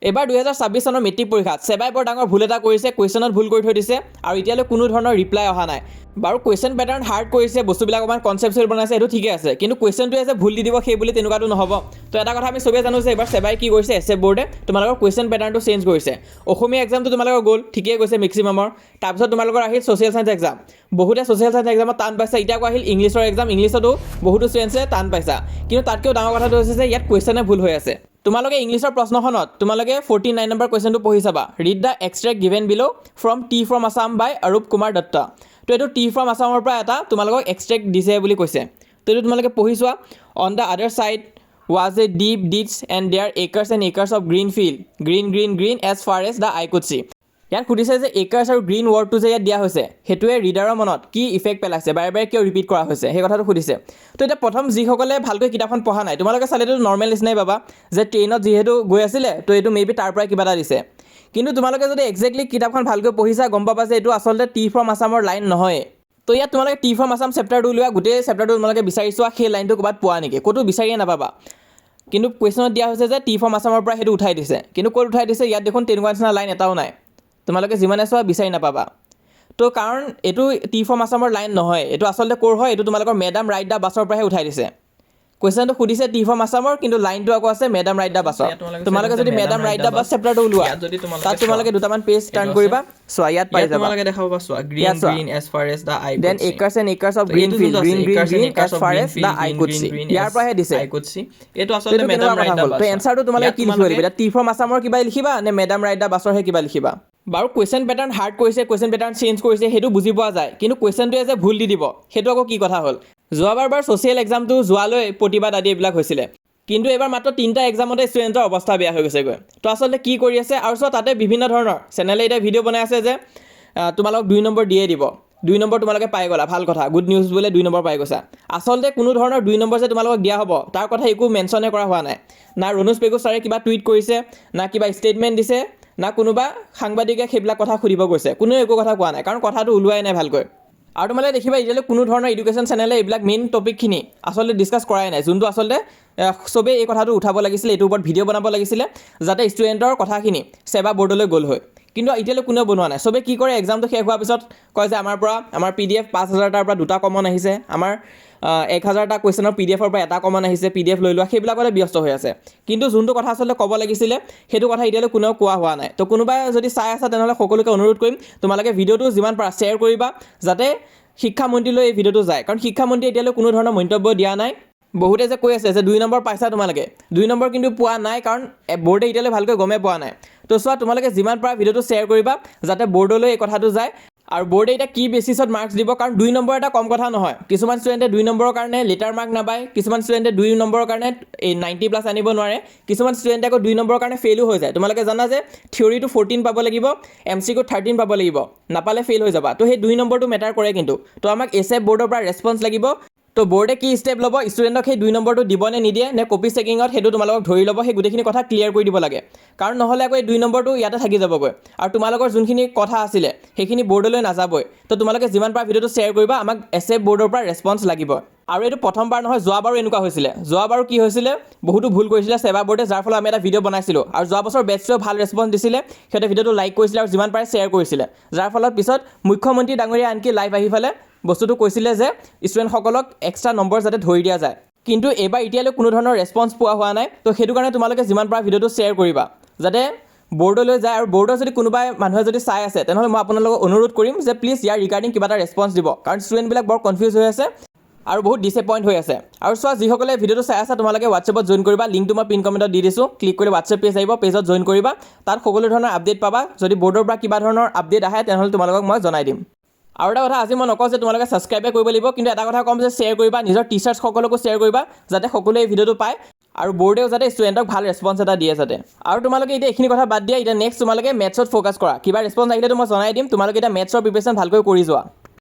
এবাৰ 2026 চনৰ মেট্ৰিক পৰীক্ষাত সেবাই বৰ ডাঙৰ ভুল এটা কৰিছে, কুৱেশ্যনত ভুল কৰি থৈ দিছে আৰু এতিয়ালৈ কোনো ধৰণৰ ৰিপ্লাই অহা নাই। বাৰু কুৱেশ্যন পেটাৰ্ণ হাৰ্ড কৰিছে, বস্তুবিলাক অকণমান কনচেপচুৱেল বনাইছে, সেইটো ঠিকে আছে, কিন্তু কুৱেশ্যনটোৱে যে ভুল দি দিব সেই বুলি তেনেকুৱাটো নহ'ব। তো এটা কথা আমি চবেই জানো যে এবাৰ সেবাই কি কৰিছে, এছএফ বৰ্ডে তোমালোকৰ কুৱেশ্যন পেটাৰ্ণটো চেঞ্জ কৰিছে। অসমীয়া এক্সামটো তোমালোকৰ গ'ল, ঠিকেই গৈছে মেক্সিমামৰ। তাৰপিছত তোমালোকৰ আহিল ছ'চিয়েল চায়েন্স এক্সাম, বহুতে ছ'চিয়েল চায়েন্স এক্সামত টান পাইছে। এতিয়া আকৌ আহিল ইংলিছৰ এক্সাম, ইংলিছতো বহুতো ষ্টুডেণ্টছে টান পাইছা, কিন্তু তাতকৈও ডাঙৰ কথাটো হৈছে যে ইয়াত কুৱেশ্যনে ভুল হৈ আছে। তোমালোকে ইংলিছৰ প্ৰশ্নখনত তোমালোকে 49 নম্বৰ কুৱেশ্যনটো পঢ়ি চাবা, ৰিড দ্য এক্সট্ৰেক্ট গিভেন বিলো ফ্ৰম টি ফ্ৰম আছাম বাই অৰূপ কুমাৰ দত্ত। তো এইটো টি ফ্ৰম আছামৰ পৰা এটা তোমালোকক এক্সট্ৰেক্ট দিছে বুলি কৈছে। তো এইটো তোমালোকে পঢ়ি চোৱা। অন দ্য আদাৰ side was a deep ditch and there acres and acres of green field, green as far as the eye could see. ইয়াত সুধিছে যে একাৰ্ছ আৰু গ্ৰীণ ৱৰ্ডটো যে ইয়াত দিয়া হৈছে সেইটোৱে ৰিডাৰৰ মনত কি ইফেক্ট পেলাইছে, বাৰে বাৰে কিয় ৰিপিট কৰা হৈছে সেই কথাটো সুধিছে। তো এতিয়া প্ৰথম যিসকলে ভালকৈ কিতাপখন পঢ়া নাই তোমালোকে চালেতো নৰ্মেল নিচিনাই পাবা যে ট্ৰেইনত যিহেতু গৈ আছিলে তো এইটো মেবি তাৰ পৰাই কিবা এটা দিছে। কিন্তু তোমালোকে যদি একজেক্টলি কিতাপখন ভালকৈ পঢ়িছা গম পাবা যে এইটো আচলতে টি ফ্ৰম আছামৰ লাইন নহয়। তো ইয়াত তোমালোকে টি ফ্ৰম আছাম চেপ্টাৰটো উলিওৱা, গোটেই চেপ্টাৰটো তোমালোকে বিচাৰি চোৱা সেই লাইনটো ক'ৰবাত পোৱা নেকি, ক'তো বিচাৰিয়ে নাপাবা। কিন্তু কুৱেশ্যনত দিয়া হৈছে যে টি ফ্ৰম আছামৰ পৰা সেইটো উঠাই দিছে, কিন্তু ক'ত উঠাই দিছে ইয়াত দেখোন তেনেকুৱা নিচিনা লাইন এটাও নাই। তোমালোকে যিমানে চোৱা বিচাৰি নাপাবা। তো কাৰণ এইটো টি ফ্ৰম আছামৰ লাইন নহয়, এইটো আচলতে ক'ৰ হয়, এইটো তোমালোকৰ মেডাম ৰাইট দ্য বাছৰ পৰাহে উঠাই দিছে। কুৱেশ্যনটো সুধিছে টি ফ্ৰম আছামৰ, কিন্তু লাইনটো আকৌ আছে মেডাম ৰাইট দ্য বাছৰ। তোমালোকে যদি মেডাম ৰাইট দ্য বাছ চেপ্টাৰটো ওলোৱা তাত তোমালোকে দুটামান পেজ টাৰ্ণ কৰিবা, চোৱা ইয়াত পাই যাবা। তোমালোকে দেখাব চোৱা green as far as the eye could see. Then acres and acres of green field, green as far as the eye could see. ইয়াৰ পৰাহে দিছে। এইটো আচলতে মেডাম ৰাইট দ্য বাছ। তো এনসাৰটো তোমালোকে কি লিখিব লাগিব, টি ফ্ৰম আছামৰ কিবা লিখিবা নে মেডাম ৰাইট দ্য বাছৰহে কিবা লিখিবা। বাৰু কুৱেশ্যন পেটাৰ্ণ হাৰ্ড কৰিছে, কুৱেশ্যন পেটাৰ্ণ চেঞ্জ কৰিছে সেইটো বুজি পোৱা যায়, কিন্তু কুৱেশ্যনটোৱে যে ভুল দি দিব সেইটো আকৌ কি কথা হ'ল। যোৱাবাৰ ছ'চিয়েল এক্সামটো যোৱালৈ প্ৰতিবাদ আদি এইবিলাক হৈছিলে, কিন্তু এইবাৰ মাত্ৰ 3টা এক্সামতে ষ্টুডেণ্টৰ অৱস্থা বেয়া হৈ গৈছেগৈ। তো আচলতে কি কৰি আছে, আৰু চোৱা তাতে বিভিন্ন ধৰণৰ চেনেলে এতিয়া ভিডিঅ' বনাই আছে যে তোমালোক 2 নম্বৰ দিয়ে দিব, 2 নম্বৰ তোমালোকে পাই গ'লা, ভাল কথা, গুড নিউজ বোলে 2 নম্বৰ পাই গৈছা। আচলতে কোনো ধৰণৰ 2 নম্বৰ যে তোমালোকক দিয়া হ'ব তাৰ কথা একো মেনশ্যনে কৰা হোৱা নাই। না ৰণোজ পেগু ছাৰে কিবা টুইট কৰিছে, না কিবা ষ্টেটমেণ্ট দিছে, না কোনোবা সাংবাদিকে সেইবিলাক কথা সুধিব গৈছে, কোনেও একো কথা কোৱা নাই, কাৰণ কথাটো ওলোৱাই নাই ভালকৈ। আৰু তোমালোকে দেখিবা এতিয়ালৈ কোনো ধৰণৰ এডুকেশ্যন চেনেলে এইবিলাক মেইন টপিকখিনি আচলতে ডিছকাছ কৰাই নাই, যোনটো আচলতে চবেই এই কথাটো উঠাব লাগিছিলে, এইটোৰ ওপৰত ভিডিঅ' বনাব লাগিছিলে যাতে ষ্টুডেণ্টৰ কথাখিনি সেৱা বৰ্ডলৈ গ'ল হয়। কিন্তু এতিয়ালৈ কোনেও বনোৱা নাই। চবেই কি কৰে, এক্সামটো শেষ হোৱাৰ পিছত কয় যে আমাৰ PDF 5000টাৰ পৰা 2টা কমন আহিছে, আমাৰ 1000টা কুৱেশ্যনৰ PDFৰ পৰা এটা কমন আহিছে, PDF লৈ লোৱা, সেইবিলাকতে ব্যস্ত হৈ আছে। কিন্তু যোনটো কথা আচলতে ক'ব লাগিছিলে সেইটো কথা এতিয়ালৈ কোনেও কোৱা হোৱা নাই। তো কোনোবাই যদি চাই আছা তেনেহ'লে সকলোকে অনুৰোধ কৰিম তোমালোকে ভিডিঅ'টো যিমান পাৰা শ্বেয়াৰ কৰিবা যাতে শিক্ষামন্ত্ৰীলৈ এই ভিডিঅ'টো যায়, কাৰণ শিক্ষামন্ত্ৰীয়ে এতিয়ালৈ কোনো ধৰণৰ মন্তব্য দিয়া নাই। বহুতে যে কৈ আছে যে 2 নম্বৰ পাইছা তোমালোকে, 2 নম্বৰ কিন্তু পোৱা নাই, কাৰণ বৰ্ডে এতিয়ালৈ ভালকৈ গমেই পোৱা নাই। তো চোৱা তোমালোকে যিমান পাৰা ভিডিঅ'টো শ্বেয়াৰ কৰিবা যাতে বৰ্ডলৈ এই কথাটো যায়, আৰু বৰ্ডে এতিয়া কি বেচিছত মাৰ্কছ দিব, কাৰণ 2 নম্বৰ এটা কম কথা নহয়। কিছুমান ষ্টুডেণ্টে 2 নম্বৰৰ কাৰণে লেটাৰ মাৰ্ক নাপায়, কিছুমান ষ্টুডেণ্টে 2 নম্বৰৰ কাৰণে 90+ আনিব নোৱাৰে, কিছুমান ষ্টুডেণ্টে আকৌ 2 নম্বৰৰ কাৰণে ফেইলো হৈ যায়। তোমালোকে জানা যে থিয়ৰীটো 14 পাব লাগিব, MCQ 13 পাব লাগিব, নাপালে ফেইল হৈ যাবা। তো সেই 2 নম্বৰটো মেটাৰ কৰে কিন্তু। তো আমাক এছএফ বৰ্ডৰ পৰা ৰেছপন্স লাগিব। তো বৰ্ডে কি ষ্টেপ ল'ব, ষ্টুডেণ্টক সেই 2 নম্বৰটো দিব নে নিদিয়ে, নে কপি চেকিঙত সেইটো তোমালোকক ধৰি ল'ব, সেই গোটেইখিনি কথা ক্লিয়াৰ কৰি দিব লাগে, কাৰণ নহ'লে আকৌ এই 2 নম্বৰটো ইয়াতে থাকি যাবগৈ আৰু তোমালোকৰ যোনখিনি কথা আছিলে সেইখিনি বৰ্ডলৈ নাযাবই। তো তোমালোকে যিমান পাৰা ভিডিঅ'টো শ্বেয়াৰ কৰিবা, আমাক এছএফ বৰ্ডৰ পৰা ৰেছপন্স লাগিব। আৰু এইটো প্ৰথমবাৰ নহয়, যোৱাবাৰো এনেকুৱা হৈছিলে। যোৱাবাৰো কি হৈছিলে, বহুতো ভুল কৰিছিলে সেৱা বৰ্ডে, যাৰ ফলত আমি এটা ভিডিঅ' বনাইছিলোঁ, আৰু যোৱা বছৰ বেটছটোৱে ভাল ৰেছপন্স দিছিলে, সিহঁতে ভিডিঅ'টো লাইক কৰিছিলে আৰু যিমান পাৰে শ্বেয়াৰ কৰিছিলে, যাৰ ফলত পিছত মুখ্যমন্ত্ৰী ডাঙৰীয়া আনকি লাইভ আহি পেলাই বস্তুটো কৈছিলে যে ষ্টুডেণ্টসকলক এক্সট্ৰা নম্বৰ যাতে ধৰি দিয়া যায়। কিন্তু এইবাৰ এতিয়ালৈ কোনো ধৰণৰ ৰেছপন্স পোৱা হোৱা নাই। তো সেইটো কাৰণে তোমালোকে যিমান পাৰা ভিডিঅ'টো শ্বেয়াৰ কৰিবা যাতে বৰ্ডলৈ যায়, আৰু বৰ্ডৰ যদি কোনোবাই মানুহে যদি চাই আছে তেনেহ'লে মই আপোনালোকক অনুৰোধ কৰিম যে প্লিজ ইয়াৰ ৰিগাৰ্ডিং কিবা এটা ৰেছপন্স দিব, কাৰণ ষ্টুডেণ্টবিলাক বৰ কনফিউজ হৈ আছে আৰু বহুত ডিসএপইণ্ট হৈ আছে। আৰু চোৱা যিসকলে ভিডিঅ'টো চাই আছে তোমালোকে হোৱাটছএপত জইন কৰিবা, লিংকটো মই পিন কমেণ্টত দি দিছোঁ, ক্লিক কৰি হোৱাটছএপ পেজ আহিব, পেজত জইন কৰিবা, তাত সকলো ধৰণৰ আপডেট পাবা। যদি বৰ্ডৰ পৰা কিবা ধৰণৰ আপডেট আহে তেনেহ'লে তোমালোকক মই জনাই দিম। আৰু এটা কথা আজি মই নকওঁ যে তোমালোকে ছাবস্ক্ৰাইবে কৰিব লাগিব, কিন্তু এটা কথা ক'ম যে শ্বেয়াৰ কৰিবা, নিজৰ টিচাৰ্ছসকলকো শ্বেয়াৰ কৰিবা যাতে সকলোৱে এই ভিডিঅ'টো পায় আৰু বৰ্ডেও যাতে ষ্টুডেণ্টক ভাল ৰেছপন্স এটা দিয়ে যাতে। আৰু তোমালোকে এতিয়া এইখিনি কথা বাদ দিয়া, এতিয়া নেক্সট তোমালোকে মেথছত ফ'কাছ কৰা, কিবা ৰেছপন্স আহিলেতো মই জনাই দিম, তোমালোকে এতিয়া মেথছৰ প্ৰিপেৰেশ্যন ভালকৈ কৰি যোৱা।